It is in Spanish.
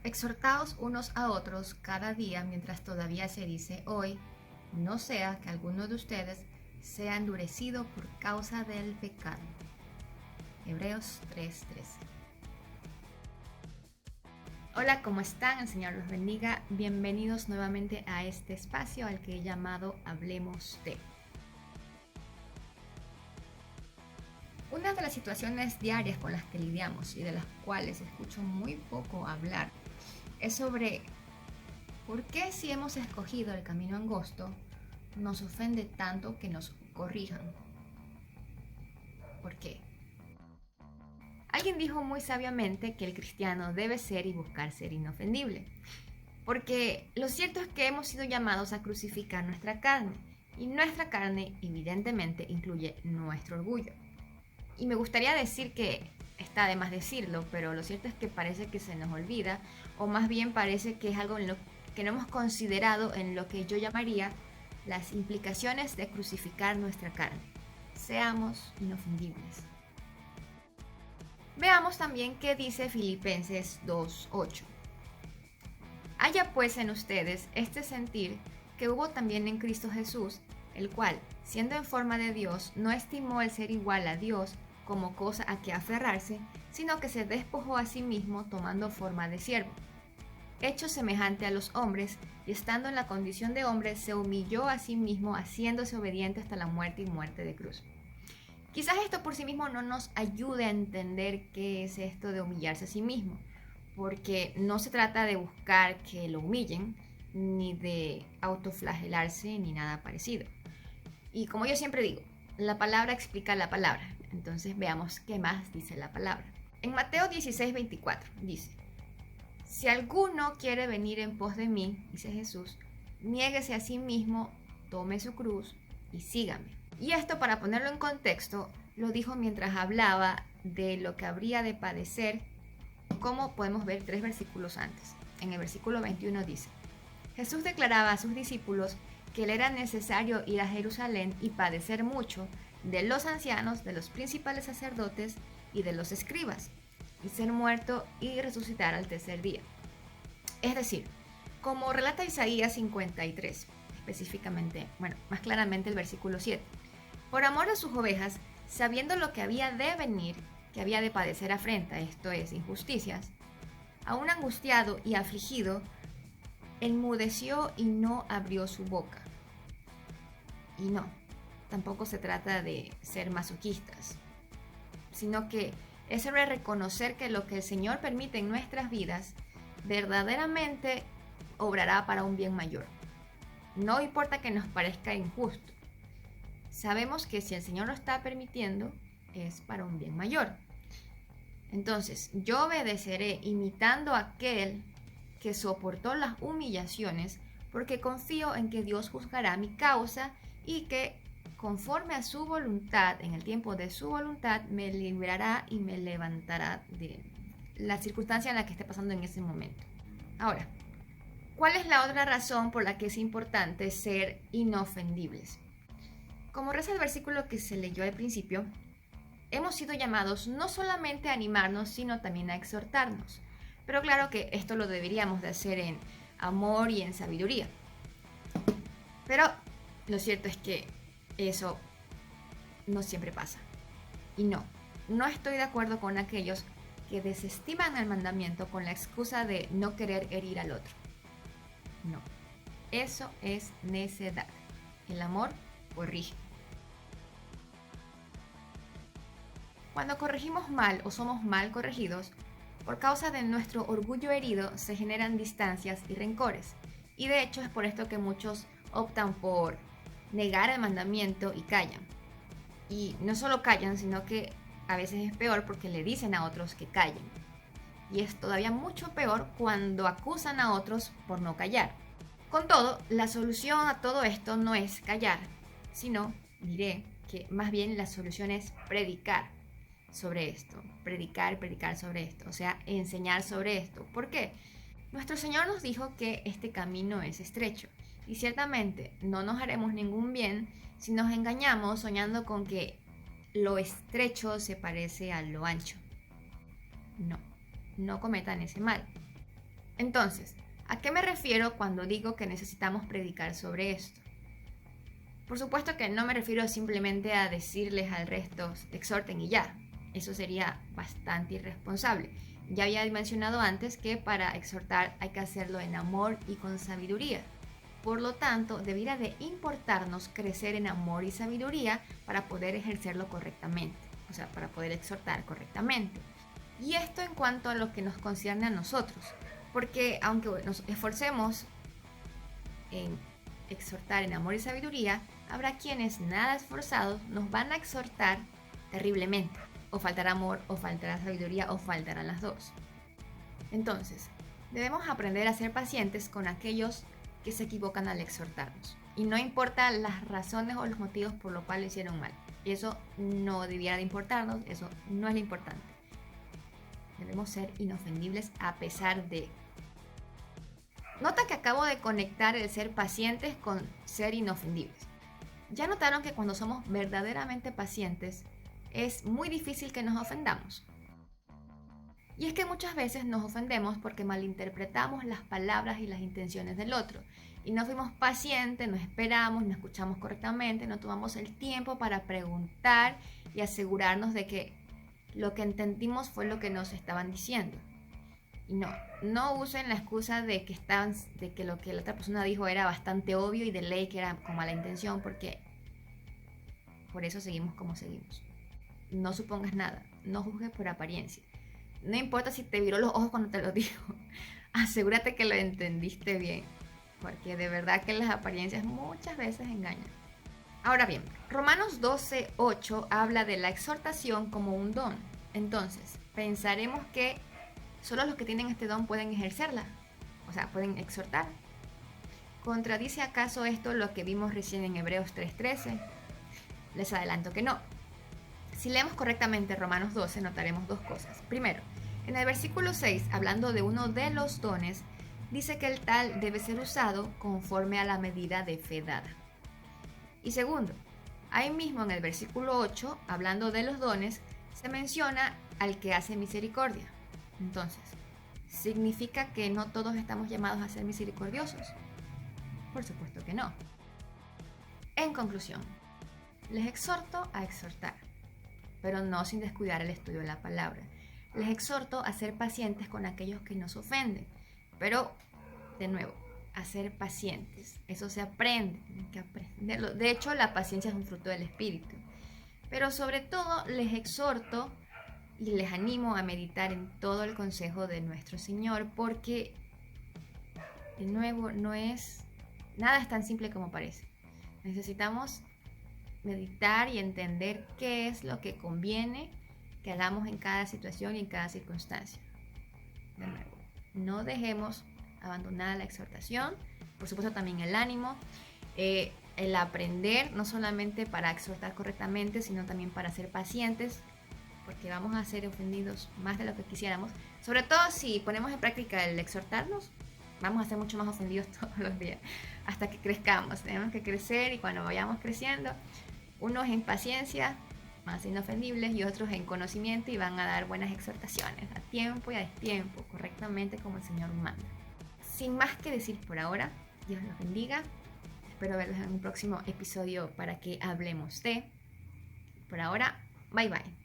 Exhortaos unos a otros cada día mientras todavía se dice hoy, no sea que alguno de ustedes sea endurecido por causa del pecado. Hebreos 3:13. Hola, ¿cómo están? El Señor los bendiga. Bienvenidos nuevamente a este espacio al que he llamado Hablemos de. Una de las situaciones diarias con las que lidiamos y de las cuales escucho muy poco hablar es sobre por qué si hemos escogido el camino angosto nos ofende tanto que nos corrijan. ¿Por qué? Alguien dijo muy sabiamente que el cristiano debe ser y buscar ser inofendible, porque lo cierto es que hemos sido llamados a crucificar nuestra carne, y nuestra carne evidentemente incluye nuestro orgullo. Y me gustaría decir que está de más decirlo, pero lo cierto es que parece que se nos olvida, o más bien parece que es algo en lo que no hemos considerado en lo que yo llamaría las implicaciones de crucificar nuestra carne. Seamos inofendibles. Veamos también qué dice Filipenses 2:8. Haya pues en ustedes este sentir que hubo también en Cristo Jesús, el cual, siendo en forma de Dios, no estimó el ser igual a Dios como cosa a que aferrarse, sino que se despojó a sí mismo tomando forma de siervo. Hecho semejante a los hombres, y estando en la condición de hombre, se humilló a sí mismo, haciéndose obediente hasta la muerte y muerte de cruz. Quizás esto por sí mismo no nos ayude a entender qué es esto de humillarse a sí mismo, porque no se trata de buscar que lo humillen, ni de autoflagelarse, ni nada parecido. Y como yo siempre digo, la palabra explica la palabra. Entonces veamos qué más dice la palabra. En Mateo 16:24 dice: si alguno quiere venir en pos de mí, dice Jesús, niéguese a sí mismo, tome su cruz y sígame. Y esto, para ponerlo en contexto, lo dijo mientras hablaba de lo que habría de padecer, como podemos ver 3 versículos antes. En el versículo 21 dice: Jesús declaraba a sus discípulos que le era necesario ir a Jerusalén y padecer mucho de los ancianos, de los principales sacerdotes y de los escribas, y ser muerto y resucitar al tercer día. Es decir, como relata Isaías 53, específicamente, más claramente el versículo 7, por amor a sus ovejas, sabiendo lo que había de venir, que había de padecer afrenta, esto es, injusticias, aún angustiado y afligido, enmudeció y no abrió su boca. Y no, tampoco se trata de ser masoquistas, sino que es sobre reconocer que lo que el Señor permite en nuestras vidas verdaderamente obrará para un bien mayor. No importa que nos parezca injusto. Sabemos que si el Señor lo está permitiendo, es para un bien mayor. Entonces, yo obedeceré imitando a aquel que soportó las humillaciones, porque confío en que Dios juzgará mi causa y que, conforme a su voluntad, en el tiempo de su voluntad, me librará y me levantará de la circunstancia en la que esté pasando en ese momento. Ahora, ¿cuál es la otra razón por la que es importante ser inofendibles? Como reza el versículo que se leyó al principio, hemos sido llamados no solamente a animarnos, sino también a exhortarnos. Pero claro que esto lo deberíamos de hacer en amor y en sabiduría. Pero lo cierto es que eso no siempre pasa. Y no estoy de acuerdo con aquellos que desestiman el mandamiento con la excusa de no querer herir al otro. No, eso es necedad. El amor corrige. Cuando corregimos mal o somos mal corregidos, por causa de nuestro orgullo herido se generan distancias y rencores. Y de hecho es por esto que muchos optan por negar el mandamiento y callan. Y no solo callan, sino que a veces es peor porque le dicen a otros que callen. Y es todavía mucho peor cuando acusan a otros por no callar. Con todo, la solución a todo esto no es callar, sino, diré, que más bien la solución es predicar sobre esto, predicar sobre esto, o sea, enseñar sobre esto. ¿Por qué? Nuestro Señor nos dijo que este camino es estrecho y ciertamente no nos haremos ningún bien si nos engañamos soñando con que lo estrecho se parece a lo ancho. No cometan ese mal. Entonces, ¿a qué me refiero cuando digo que necesitamos predicar sobre esto? Por supuesto que no me refiero simplemente a decirles al resto, exhorten y ya. Eso sería bastante irresponsable. Ya había mencionado antes que para exhortar hay que hacerlo en amor y con sabiduría. Por lo tanto, debería de importarnos crecer en amor y sabiduría para poder ejercerlo correctamente, o sea, para poder exhortar correctamente. Y esto en cuanto a lo que nos concierne a nosotros, porque aunque nos esforcemos en exhortar en amor y sabiduría, habrá quienes nada esforzados nos van a exhortar terriblemente. O faltará amor, o faltará sabiduría, o faltarán las dos. Entonces, debemos aprender a ser pacientes con aquellos que se equivocan al exhortarnos. Y no importa las razones o los motivos por los cuales hicieron mal. Eso no debiera de importarnos, eso no es lo importante. Debemos ser inofendibles a pesar de. Nota que acabo de conectar el ser pacientes con ser inofendibles. ¿Ya notaron que cuando somos verdaderamente pacientes es muy difícil que nos ofendamos? Y es que muchas veces nos ofendemos porque malinterpretamos las palabras y las intenciones del otro. Y no fuimos pacientes, no esperamos, no escuchamos correctamente, no tomamos el tiempo para preguntar y asegurarnos de que lo que entendimos fue lo que nos estaban diciendo. Y no usen la excusa de que lo que la otra persona dijo era bastante obvio y de ley que era con mala intención, porque por eso seguimos como seguimos. No supongas nada, no juzgues por apariencia. No importa si te viró los ojos cuando te lo dijo, asegúrate que lo entendiste bien, porque de verdad que las apariencias muchas veces engañan. Ahora bien, Romanos 12:8 habla de la exhortación como un don. Entonces, pensaremos que solo los que tienen este don pueden ejercerla, o sea, pueden exhortar. ¿Contradice acaso esto lo que vimos recién en Hebreos 3:13? Les adelanto que no. Si leemos correctamente Romanos 12, notaremos dos cosas. Primero, en el versículo 6, hablando de uno de los dones, dice que el tal debe ser usado conforme a la medida de fe dada. Y segundo, ahí mismo en el versículo 8, hablando de los dones, se menciona al que hace misericordia. Entonces, ¿significa que no todos estamos llamados a ser misericordiosos? Por supuesto que no. En conclusión, les exhorto a exhortar, pero no sin descuidar el estudio de la palabra. Les exhorto a ser pacientes con aquellos que nos ofenden, pero, de nuevo, a ser pacientes. Eso se aprende, hay que aprenderlo. De hecho, la paciencia es un fruto del Espíritu. Pero sobre todo, les exhorto y les animo a meditar en todo el consejo de nuestro Señor, porque, de nuevo, nada es tan simple como parece. Necesitamos meditar y entender qué es lo que conviene que hagamos en cada situación y en cada circunstancia. De nuevo, no dejemos abandonada la exhortación, por supuesto también el ánimo, el aprender, no solamente para exhortar correctamente, sino también para ser pacientes, porque vamos a ser ofendidos más de lo que quisiéramos. Sobre todo si ponemos en práctica el exhortarnos, vamos a ser mucho más ofendidos todos los días, hasta que crezcamos. Tenemos que crecer y cuando vayamos creciendo, unos en paciencia, más inofendibles, y otros en conocimiento, y van a dar buenas exhortaciones a tiempo y a destiempo, correctamente como el Señor manda. Sin más que decir por ahora, Dios los bendiga. Espero verlos en un próximo episodio para que hablemos de. Por ahora, bye bye.